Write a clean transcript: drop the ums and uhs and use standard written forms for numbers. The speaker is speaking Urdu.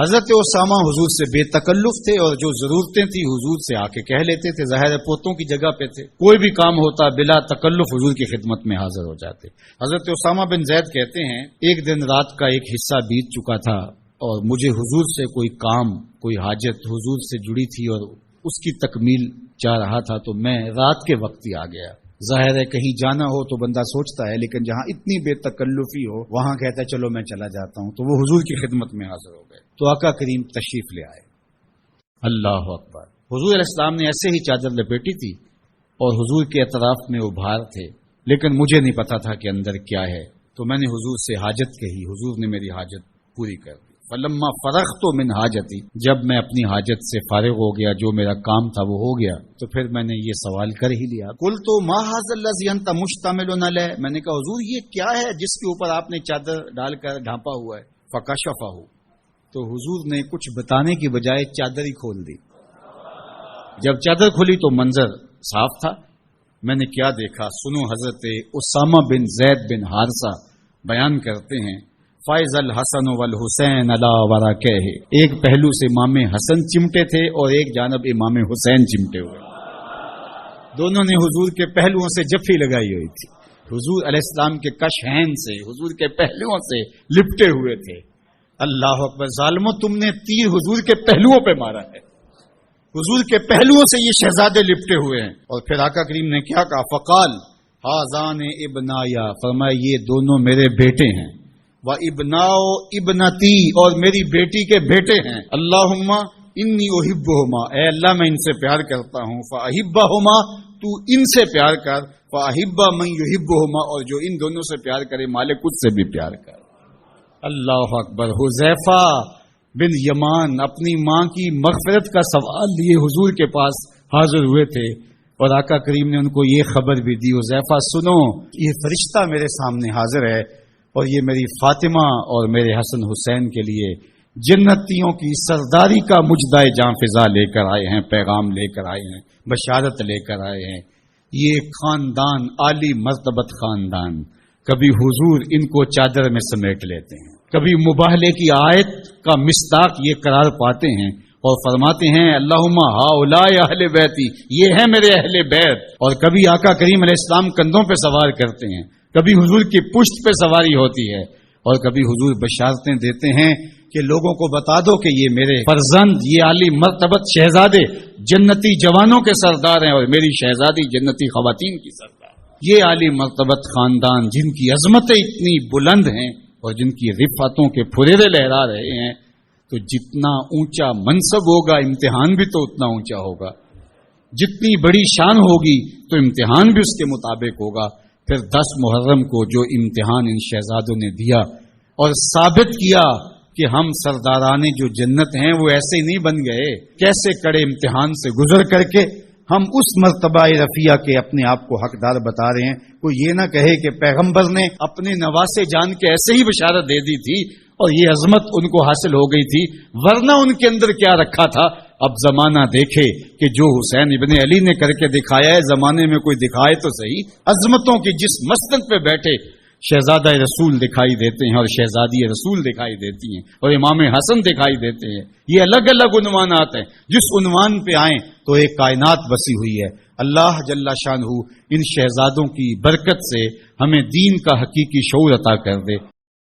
حضرت اسامہ حضور سے بے تکلف تھے اور جو ضرورتیں تھی حضور سے آ کے کہہ لیتے تھے، ظاہر پوتوں کی جگہ پہ تھے، کوئی بھی کام ہوتا بلا تکلف حضور کی خدمت میں حاضر ہو جاتے۔ حضرت اسامہ بن زید کہتے ہیں ایک دن رات کا ایک حصہ بیت چکا تھا اور مجھے حضور سے کوئی کام، کوئی حاجت حضور سے جڑی تھی اور اس کی تکمیل چاہ رہا تھا، تو میں رات کے وقت ہی آ گیا۔ ظاہر ہے کہیں جانا ہو تو بندہ سوچتا ہے، لیکن جہاں اتنی بے تکلفی ہو وہاں کہتا ہے چلو میں چلا جاتا ہوں، تو وہ حضور کی خدمت میں حاضر ہو گئے تو آقا کریم تشریف لے آئے۔ اللہ اکبر! حضور علیہ السلام نے ایسے ہی چادر لپیٹی تھی اور حضور کے اطراف میں ابھار تھے، لیکن مجھے نہیں پتا تھا کہ اندر کیا ہے، تو میں نے حضور سے حاجت کہی، حضور نے میری حاجت پوری کر دی۔ فلما فرغت من حاجتی، جب میں اپنی حاجت سے فارغ ہو گیا، جو میرا کام تھا وہ ہو گیا، تو پھر میں نے یہ سوال کر ہی لیا، قلت ما ھذا الذی انت مشتمل علیہ، میں نے کہا حضور یہ کیا ہے جس کے اوپر آپ نے چادر ڈال کر ڈھانپا ہوا ہے؟ فکشفہ، تو حضور نے کچھ بتانے کی بجائے چادر ہی کھول دی۔ جب چادر کھلی تو منظر صاف تھا۔ میں نے کیا دیکھا، سنو، حضرت اسامہ بن زید بن حارثہ بیان کرتے ہیں، فائز الحسن والحسین علی ورقہ، ایک پہلو سے امام حسن چمٹے تھے اور ایک جانب امام حسین چمٹے ہوئے، دونوں نے حضور کے پہلوؤں سے جفی لگائی ہوئی تھی، حضور علیہ السلام کے کشہین سے، حضور کے پہلوؤں سے لپٹے ہوئے تھے۔ اللہ اکبر! ظالموں، تم نے تیر حضور کے پہلوؤں پہ مارا ہے، حضور کے پہلوؤں سے یہ شہزادے لپٹے ہوئے ہیں۔ اور پھر آقا کریم نے کیا کہا، فقال ھذان ابنایا، فرمایا یہ دونوں میرے بیٹے ہیں، وَإِبْنَاءُ ابْنَتِي، اور میری بیٹی کے بیٹے ہیں، اللہم انی احبہما، اے اللہ میں ان سے پیار کرتا ہوں، فاحبہما، تو ان سے پیار کر، فاحب من یحبہما، اور جو ان دونوں سے پیار کرے مالک خود سے بھی پیار کر۔ اللہ اکبر! حذیفہ بن یمان اپنی ماں کی مغفرت کا سوال لیے حضور کے پاس حاضر ہوئے تھے اور آقا کریم نے ان کو یہ خبر بھی دی، حذیفہ سنو، یہ فرشتہ میرے سامنے حاضر ہے اور یہ میری فاطمہ اور میرے حسن حسین کے لیے جنتیوں کی سرداری کا مجدہ جاں فضا لے کر آئے ہیں، پیغام لے کر آئے ہیں، بشارت لے کر آئے ہیں۔ یہ خاندان عالی مرتبت خاندان، کبھی حضور ان کو چادر میں سمیٹ لیتے ہیں، کبھی مباہلے کی آیت کا مصداق یہ قرار پاتے ہیں اور فرماتے ہیں اللہم ہؤلاء اہل بیتی، یہ ہیں میرے اہل بیت، اور کبھی آقا کریم علیہ السلام کندھوں پہ سوار کرتے ہیں، کبھی حضور کی پشت پہ سواری ہوتی ہے، اور کبھی حضور بشارتیں دیتے ہیں کہ لوگوں کو بتا دو کہ یہ میرے فرزند، یہ عالی مرتبت شہزادے جنتی جوانوں کے سردار ہیں اور میری شہزادی جنتی خواتین کی سردار۔ یہ عالی مرتبت خاندان جن کی عظمتیں اتنی بلند ہیں اور جن کی رفعتوں کے پھریرے لہرا رہے ہیں، تو جتنا اونچا منصب ہوگا امتحان بھی تو اتنا اونچا ہوگا، جتنی بڑی شان ہوگی تو امتحان بھی اس کے مطابق ہوگا۔ پھر 10 محرم کو جو امتحان ان شہزادوں نے دیا اور ثابت کیا کہ ہم سرداران جو جنت ہیں وہ ایسے ہی نہیں بن گئے، کیسے کڑے امتحان سے گزر کر کے ہم اس مرتبہ رفیع کے اپنے آپ کو حقدار بتا رہے ہیں۔ کوئی یہ نہ کہے کہ پیغمبر نے اپنے نواسے جان کے ایسے ہی بشارت دے دی تھی اور یہ عظمت ان کو حاصل ہو گئی تھی، ورنہ ان کے اندر کیا رکھا تھا۔ اب زمانہ دیکھے کہ جو حسین ابن علی نے کر کے دکھایا ہے، زمانے میں کوئی دکھائے تو صحیح۔ عظمتوں کی جس مسند پہ بیٹھے شہزادہ رسول دکھائی دیتے ہیں اور شہزادی رسول دکھائی دیتی ہیں اور امام حسن دکھائی دیتے ہیں، یہ الگ الگ عنوانات ہیں، جس عنوان پہ آئیں تو ایک کائنات بسی ہوئی ہے۔ اللہ جل شانہ ان شہزادوں کی برکت سے ہمیں دین کا حقیقی شعور عطا کر دے۔